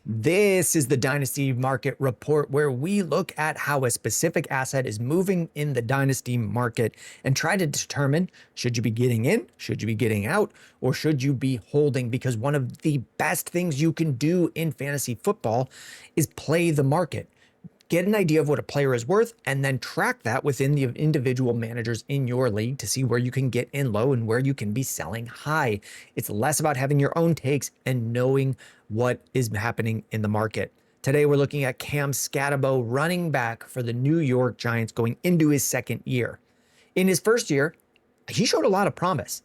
This is the Dynasty Market Report, where we look at how a specific asset is moving in the Dynasty market and try to determine, should you be getting in, should you be getting out, or should you be holding? Because one of the best things you can do in fantasy football is play the market. Get an idea of what a player is worth and then track that within the individual managers in your league to see where you can get in low and where you can be selling high. It's less about having your own takes and knowing what is happening in the market. Today, we're looking at Cam Skattebo, running back for the New York Giants, going into his second year. In his first year, he showed a lot of promise.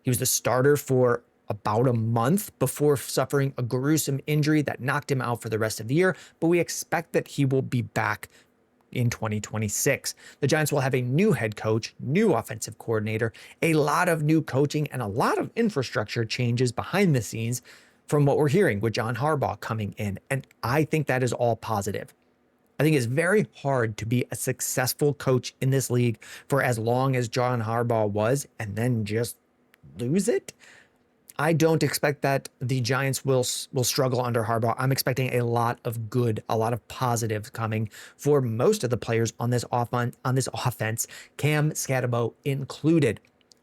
He was the starter for about a month before suffering a gruesome injury that knocked him out for the rest of the year, but we expect that he will be back in 2026. The Giants will have a new head coach, new offensive coordinator, a lot of new coaching, and a lot of infrastructure changes behind the scenes from what we're hearing with John Harbaugh coming in. And I think that is all positive. I think it's very hard to be a successful coach in this league for as long as John Harbaugh was and then just lose it. I don't expect that the Giants will struggle under Harbaugh. I'm expecting a lot of good, a lot of positives coming for most of the players on this offense, Cam Skattebo included.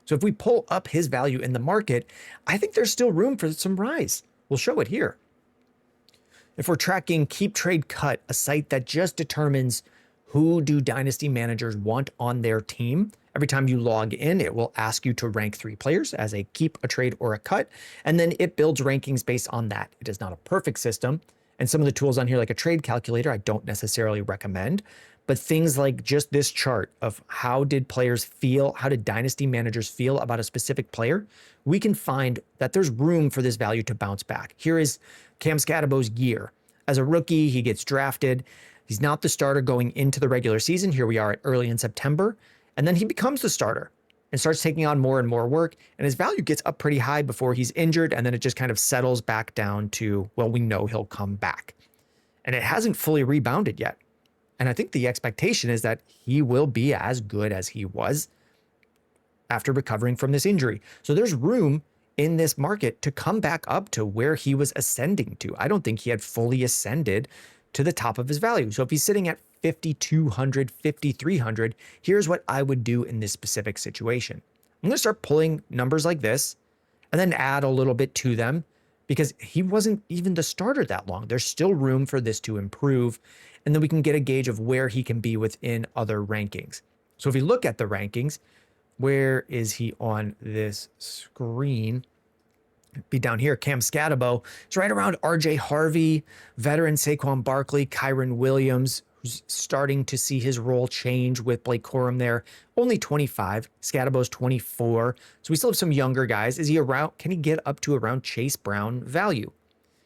So if we pull up his value in the market, I think there's still room for some rise. We'll show it here. If we're tracking Keep Trade Cut, a site that just determines who do dynasty managers want on their team, every time you log in, it will ask you to rank 3 players as a keep, a trade, or a cut, and then it builds rankings based on that. It is not a perfect system, and some of the tools on here, like a trade calculator, I don't necessarily recommend, but things like just this chart of how did players feel, how did dynasty managers feel about a specific player, we can find that there's room for this value to bounce back. Here is Cam Skattebo's year. As a rookie, he gets drafted. He's not the starter going into the regular season. Here we are at early in September. And then he becomes the starter and starts taking on more and more work. And his value gets up pretty high before he's injured. And then it just kind of settles back down to, well, we know he'll come back. And it hasn't fully rebounded yet. And I think the expectation is that he will be as good as he was after recovering from this injury. So there's room in this market to come back up to where he was ascending to. I don't think he had fully ascended to the top of his value. So if he's sitting at 5,200, 5,300, here's what I would do in this specific situation. I'm going to start pulling numbers like this and then add a little bit to them because he wasn't even the starter that long. There's still room for this to improve. And then we can get a gauge of where he can be within other rankings. So if we look at the rankings, where is he on this screen? Be down here. Cam Skattebo. It's right around RJ Harvey, veteran Saquon Barkley, Kyron Williams, who's starting to see his role change with Blake Corum there. Only 25. Skattebo's 24. So we still have some younger guys. Is he around? Can he get up to around Chase Brown value?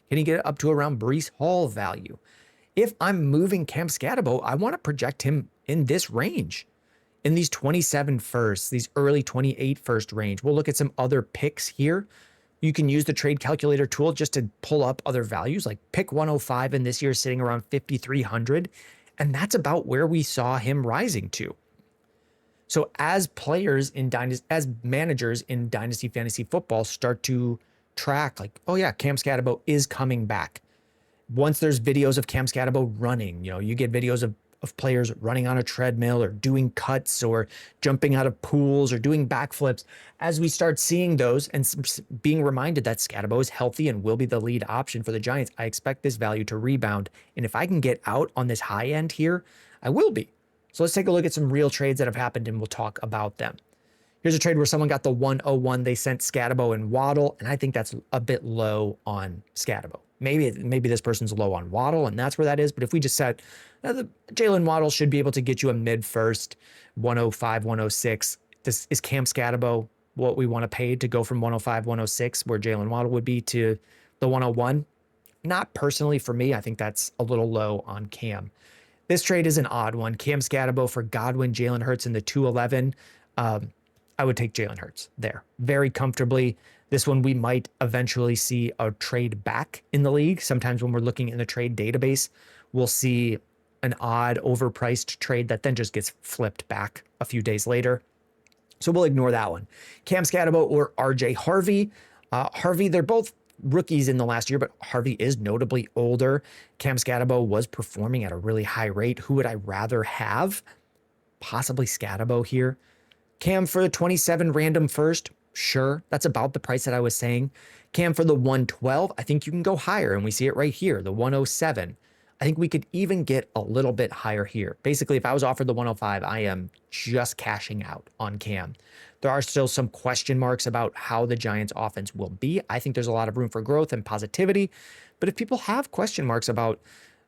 Can he get up to around Breece Hall value? If I'm moving Cam Skattebo, I want to project him in this range, in these 27 firsts, these early 28 first range. We'll look at some other picks here. You can use the trade calculator tool just to pull up other values, like pick 105 in this year sitting around 5,300. And that's about where we saw him rising to. So as players in Dynasty, as managers in Dynasty Fantasy Football start to track like, oh yeah, Cam Skattebo is coming back. Once there's videos of Cam Skattebo running, you get videos of players running on a treadmill or doing cuts or jumping out of pools or doing backflips. As we start seeing those and being reminded that Skattebo is healthy and will be the lead option for the Giants, I expect this value to rebound. And if I can get out on this high end here, I will be. So let's take a look at some real trades that have happened and we'll talk about them. Here's a trade where someone got the 101. They sent Skattebo and Waddle, and I think that's a bit low on Skattebo. Maybe this person's low on Waddle, and that's where that is. But if we just said the Jalen Waddle should be able to get you a mid-first, 105, 106. This is Cam Skattebo what we want to pay to go from 105, 106, where Jalen Waddle would be, to the 101? Not personally for me. I think that's a little low on Cam. This trade is an odd one. Cam Skattebo for Godwin, Jalen Hurts in the 211. I would take Jalen Hurts there very comfortably. This one, we might eventually see a trade back in the league. Sometimes when we're looking in the trade database, we'll see an odd overpriced trade that then just gets flipped back a few days later. So we'll ignore that one. Cam Skattebo or RJ Harvey. Harvey, they're both rookies in the last year, but Harvey is notably older. Cam Skattebo was performing at a really high rate. Who would I rather have? Possibly Skattebo here. Cam for the 27 random first, sure. That's about the price that I was saying. Cam for the 112, I think you can go higher, and we see it right here, the 107. I think we could even get a little bit higher here. Basically, if I was offered the 105, I am just cashing out on Cam. There are still some question marks about how the Giants offense will be. I think there's a lot of room for growth and positivity. But if people have question marks about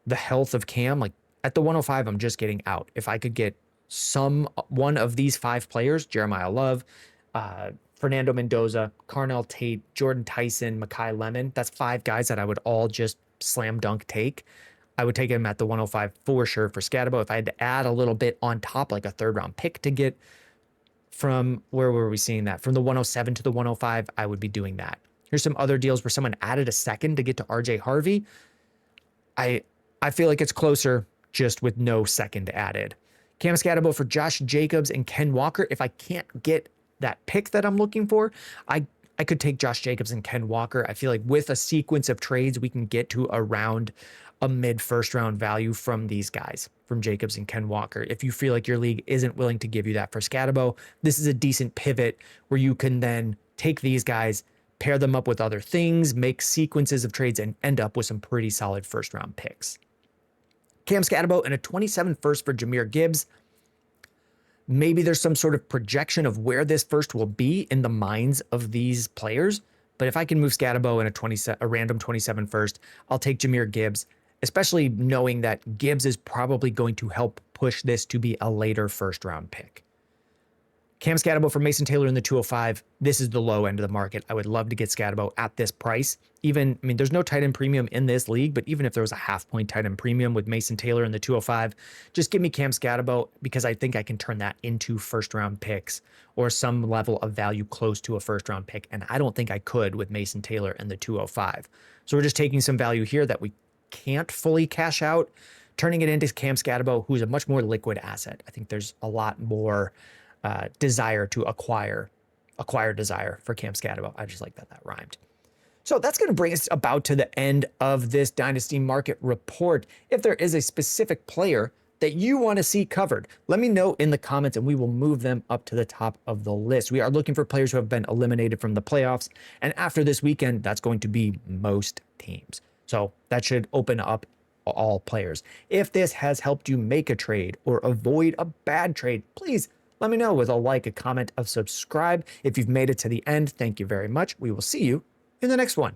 the health of Cam, like at the 105, I'm just getting out. If I could get one of these 5 players, Jeremiah Love, Fernando Mendoza, Carnell Tate, Jordan Tyson, Mekhi Lemon, that's 5 guys that I would all just slam dunk take. I would take him at the 105 for sure for Skattebo. If I had to add a little bit on top, like a 3rd round pick to get from, where were we seeing that? From the 107 to the 105, I would be doing that. Here's some other deals where someone added a 2nd to get to RJ Harvey. I feel like it's closer just with no 2nd added. Cam Skattebo for Josh Jacobs and Ken Walker. If I can't get that pick that I'm looking for, I could take Josh Jacobs and Ken Walker. I feel like with a sequence of trades, we can get to around a mid 1st round value from these guys, from Jacobs and Ken Walker. If you feel like your league isn't willing to give you that for Skattebo, this is a decent pivot where you can then take these guys, pair them up with other things, make sequences of trades, and end up with some pretty solid 1st round picks. Cam Skattebo and a 27 first for Jahmyr Gibbs. Maybe there's some sort of projection of where this first will be in the minds of these players. But if I can move Skattebo in a random 27 first, I'll take Jahmyr Gibbs, especially knowing that Gibbs is probably going to help push this to be a later 1st round pick. Cam Skattebo for Mason Taylor in the 205. This is the low end of the market. I would love to get Skattebo at this price. There's no tight end premium in this league, but even if there was a half-point tight end premium with Mason Taylor in the 205, just give me Cam Skattebo because I think I can turn that into 1st round picks or some level of value close to a 1st round pick. And I don't think I could with Mason Taylor in the 205. So we're just taking some value here that we can't fully cash out, turning it into Cam Skattebo, who's a much more liquid asset. I think there's a lot more desire to acquire desire for Cam Skattebo. I just like that rhymed. So that's going to bring us about to the end of this Dynasty Market Report. If there is a specific player that you want to see covered, let me know in the comments and we will move them up to the top of the list. We are looking for players who have been eliminated from the playoffs. And after this weekend, that's going to be most teams. So that should open up all players. If this has helped you make a trade or avoid a bad trade, please let me know with a like, a comment, a subscribe. If you've made it to the end, thank you very much. We will see you in the next one.